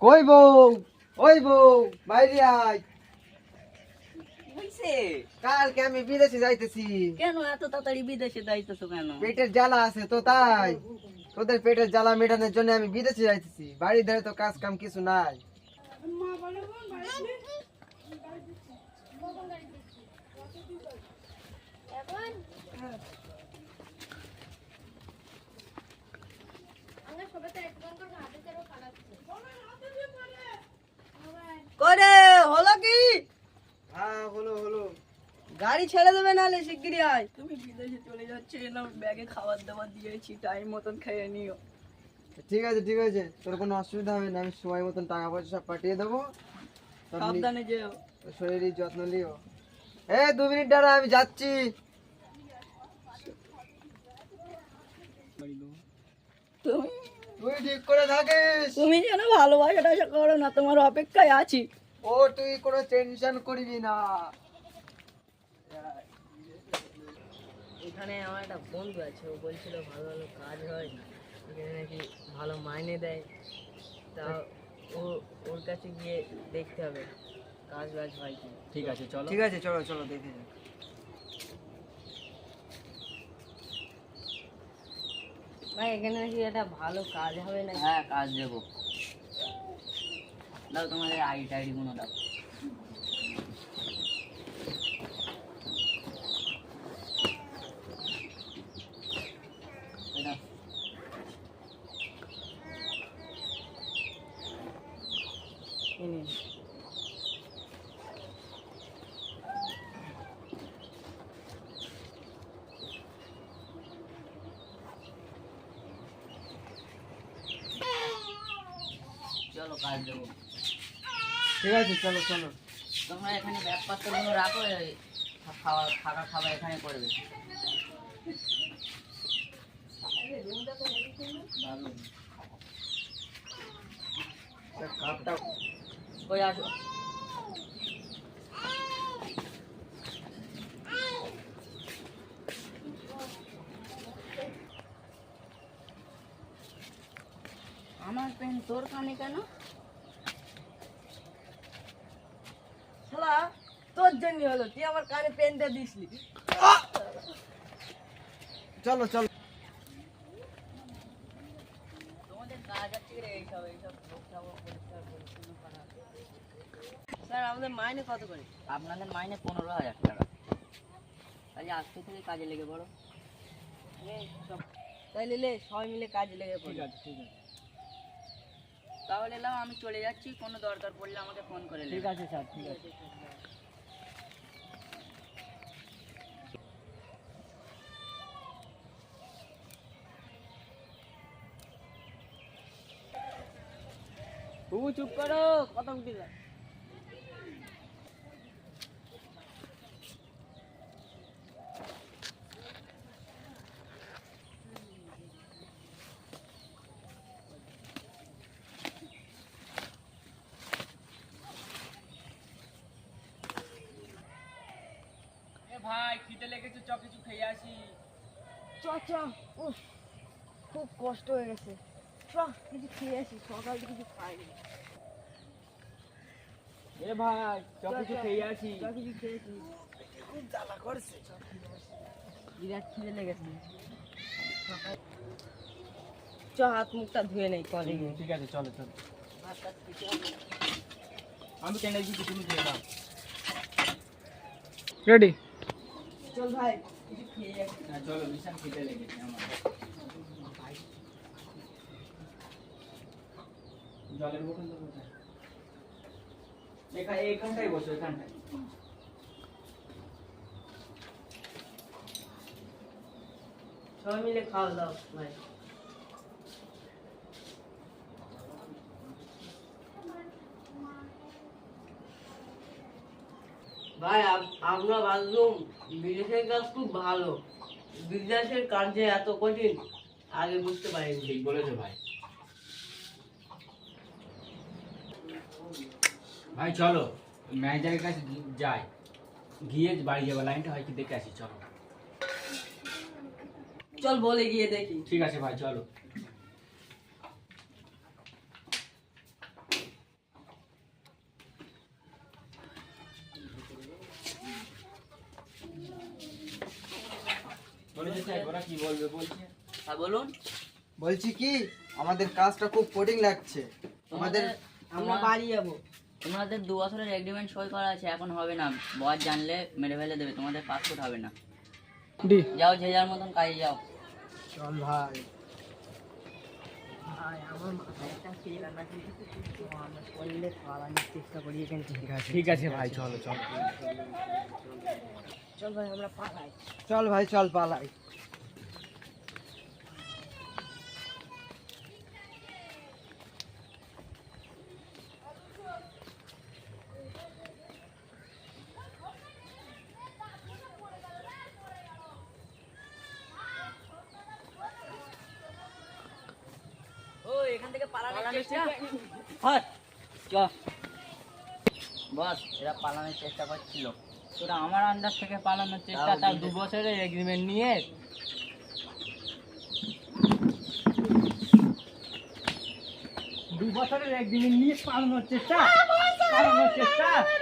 কই বউ, ওই বউ বাইরে আয়। বুঝছে কালকে আমি বিদেশে যাইতেছি। কেন এত তাড়াতাড়ি বিদেশে যাইতেছো কেন? পেটের জ্বালা আছে তো তাই। তোদের পেটের জ্বালা মেটানোর জন্য আমি বিদেশে যাইতেছি। বাড়ি ধরে তো কাজ কাম কিছু নাই। করে হলো কি? হ্যাঁ হলো হলো। গাড়ি ছেড়ে দেবে নালে শিগগিরই আয়। তুমি বিদেশে চলে যাচ্ছে না, ব্যাগে খাবার দাবার দিয়েছি, টাইম মতন খেয়ে নিও। ঠিক আছে ঠিক আছে, তোর কোনো অসুবিধা হবে না। আমি সময় মতন টাকা পয়সা সব পাঠিয়ে দেবো। তোর সাবধানে যেও। শরীরের যত্ন নিও। 2 মিনিট দাঁড়া, আমি যাচ্ছি। তুমি তুই ঠিক করে থাকিস। তুমি যেন ভালোবাসাটা করো না, তোমার অপেক্ষায় আছি। ও তুই কোনো টেনশন করবি না। এখানে আমার একটা বন্ধু আছে, ও বলছিল ভালো ভালো কাজ হয়, এখানে নাকি ভালো মাইনে দেয়। তা ও ওর কাছে গিয়ে দেখতে হবে কাজ বাজ হয় কি। ঠিক আছে চলো। ঠিক আছে চলো চলো দেখে যাক। ভাই এখানে নাকি একটা ভালো কাজ হবে না? হ্যাঁ কাজ দেবো, দাও তোমাদের আইডি টাইডি গুলো দাও। এই নাও। এই নিন। চলো কাজ দেবো। ঠিক আছে চলো চলো। তোমরা এখানে ব্যাগপত্রগুলো রাখো, এই খাওয়া থাকা খাবার এখানে করবে। ভালো। কাপটা কই আসো। আমার পেন তোর কানে কেন? শালা তোর জন্য হলো, তুই আমার কানে পেনটা দিসলি। চলো চলো। তোমাদের কাজ আছে রে এইসব এইসব লোকসভা পরিষ্কার পরিচ্ছন্ন করা। স্যার আমাদের মাইনে কত করে? আপনাদের মাইনে 15,000 টাকা। তাহলে আজকে থেকে কাজে লেগে পড়ো। তাইলে লে সবাই মিলে কাজে লেগে পড়ি। ঠিক আছে ঠিক আছে। তাহলে লাও, আমি চলে যাচ্ছি, কোনো দরকার পড়লে আমাকে ফোন করে নেবে। ঠিক আছে স্যার ঠিক আছে। বাবু চুপ করো, কথা উঠে যায়। ভাই খিদে লেগেছে, চ কিছু খেয়ে আসি। চ চ, উফ খুব কষ্ট হয়ে গেছে। চ কিছু খেয়ে আসি, সকাল থেকে কিছু খাইনি। ভাই কিছু খেয়ে আসি। চ কিছু খেয়েছি, খুব জ্বালা করছে। বিরাট খিদে লেগেছে। চ হাত মুখটা ধুয়ে নেই কলেজে। ঠিক আছে চলো চলো। ভাত টাত খেতে হবে। আমি কেন দিচ্ছি, তুমি খেয়ে নাও। রেডি। চল ভাই কিছু খেয়ে আসি। হ্যাঁ চলো, ভীষণ খিদে লেগেছে আমার। জলের বোতল তো কোথায়? এইখানটাই বসো, এখানটায়। সবাই মিলে খাওয়া দাও ভাই। ভাই আমরা ভাবলাম বিদেশের কাজ খুব ভালো, বিদেশের কাজ যে এত কঠিন আগে বুঝতে পারিনি। ঠিক বলেছো ভাই। ভাই চলো ম্যানেজারের কাছে যাই, গিয়ে বাড়ি যাবো, লাইনটা হয় কি দেখে আসি। চলো। চল বলে গিয়ে দেখি। ঠিক আছে ভাই চলো। বলুন সাহেব, ওরা কি বলবে বলছে? হ্যাঁ বলুন। বলছি কি আমাদের কাজটা খুব কঠিন লাগছে আমাদের। আমরা বাড়ি যাবো। তোমাদের 2 বছরের এগ্রিমেন্ট সই করা আছে, এখন হবে না। বস জানলে মেরে ফেলে দেবে, তোমাদের পাসপোর্ট হবে না। যাও, যে যার মতন কাজে যাও। চল ভাই। আমার মাথায় একটা তেল আনা কিন্তু আমরা করলে পালানোর চেষ্টা করি এখান থেকে। ঠিক আছে ভাই, চলো চলো। চল ভাই আমরা পালাই। চল ভাই, চল পালাই। ও এখান থেকে পালানোর চেষ্টা। বস, এরা পালানোর চেষ্টা করছিল। তোরা আমার আন্ডার থেকে পালানোর চেষ্টা, তার 2 বছরের এগ্রিমেন্ট নিয়ে।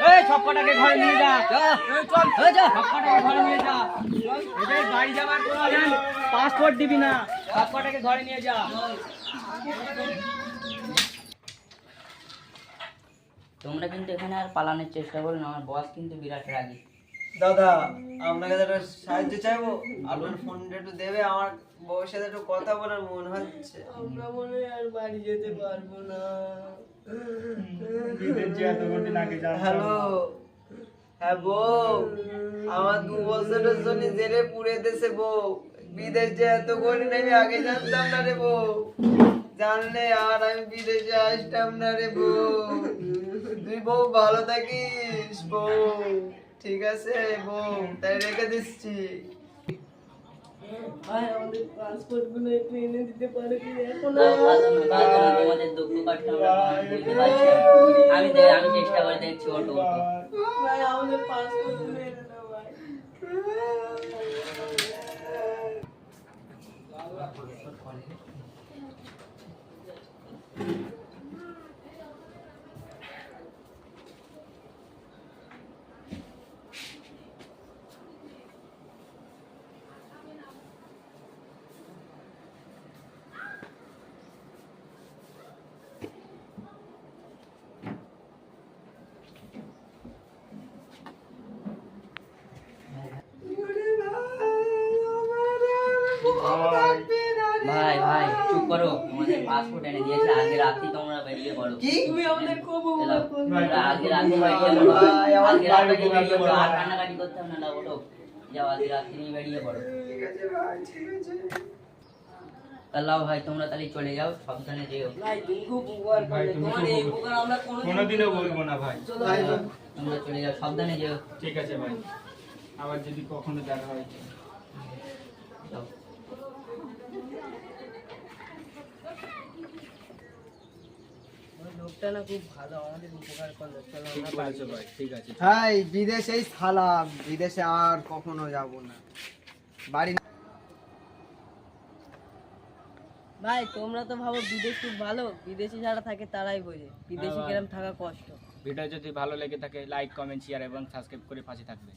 এই সবকটাকে ঘরে নিয়ে যা। সবকটাকে ঘরে নিয়ে যা। এদের বাড়ি যাবার কোনো পাসপোর্ট দিবি না, সবকটাকে ঘরে নিয়ে যা। তোমরা কিন্তু এখানে আর পালানোর চেষ্টা করো না, আমার বস কিন্তু বিরাট রাগী। দাদা, আপনাকে একটা সাহায্য চাইবো, আপনার ফোনটা একটু দেবে, আমার বউয়ের সাথে একটু কথা বলার মন হচ্ছে। আমরা মনে হয় আর বাড়ি যেতে পারবো না। হ্যালো, হ্যাঁ বউ, আমার 2 বছরের জন্য জেলে পুড়ে দেশে বউ। বিদেশ যে এত কঠিন আমি আগে জানতাম না রে বউ। জানলে আর আমি বিদেশে আসতাম না রে বউ। তুই বউ ভালো থাকিস বউ, ঠিক আছে বউ, তাই রেখে দিচ্ছি। আমাদের পাসপোর্ট গুলো একটু এনে দিতে পারো কি? এখন তোমাদের দুঃখ কষ্ট আমরা বুঝতে পারছি। আমি চেষ্টা করে দেখছি। ওটো ভাই, আমাদের পাসপোর্ট গুলো এনে দাও ভাই। ভাই ভাই চুপ করো, তোমাদের পাসপোর্ট এনে দিয়েছে, আজকে রাত্রি তোমরা বেরিয়ে পড়ো। কি? তুমি আমাদের খুব আজকে রাত্রি বেরিয়ে পড়ো। আজকে রাত্রি বেরিয়ে পড়ো, আর কান্নাকাটি করতে হবে না। ওঠো, যাও, আজকে রাত্রি বেরিয়ে পড়ো। ঠিক আছে ভাই, ঠিক আছে। আল্লাহ ভাই, তোমরা তাহলে চলে যাও, সাবধানে যেও। ভাই তুমি খুব উপকার করলে, তোমার এই উপকার আমরা কোনোদিনও বলবো না ভাই। ভাই, তোমরা চলে যাও, সাবধানে যেও। ঠিক আছে ভাই, আবার যদি কখনো দেখা হয়। যাও। লোকটা না খুব ভালো, আমাদের উপকার করলো। চলো ঠিক আমরা বলেছো ভাই, ঠিক আছে। ভাই বিদেশেই সালাম, বিদেশে আর কখনো যাব না। বাড়ি ভাই, তোমরা তো ভাবো বিদেশ খুব ভালো, বিদেশি যারা থাকে তারাই বোঝে বিদেশি হ্যাঁ ভাই। কিরম থাকা কষ্ট। ভিডিও যদি ভালো লেগে থাকে লাইক, কমেন্ট, শেয়ার এবং সাবস্ক্রাইব করে পাশে থাকবে।